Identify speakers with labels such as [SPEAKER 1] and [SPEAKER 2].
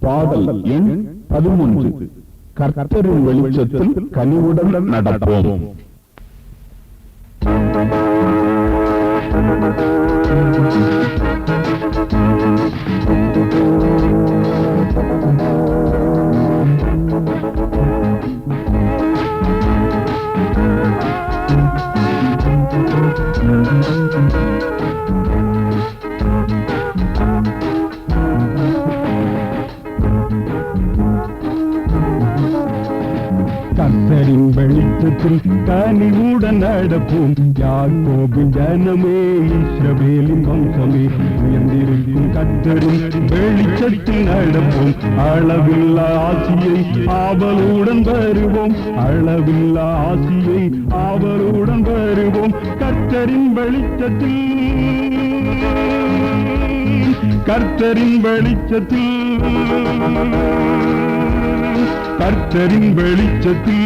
[SPEAKER 1] பாடல் எண் 11. கர்த்தரின் வெளிச்சத்தில் கனிவுடன் நடப்போம்.
[SPEAKER 2] கர்த்தரின் வெளிச்சத்தில் கனிவுடன் நடப்போம். யாக்கோபின் ஜனமே, இஸ்ரவேலின் வம்சமே, உயர்ந்திருக்கும் கர்த்தரின் வெளிச்சத்தில் நடப்போம். அளவில்லா ஆசியை ஆவலுடன் வருவோம். அளவில்லா ஆசியை ஆவலுடன் வருவோம். கர்த்தரின் வெளிச்சத்தில், கர்த்தரின் வெளிச்சத்தில், கர்த்தரின் வெளிச்சத்தில்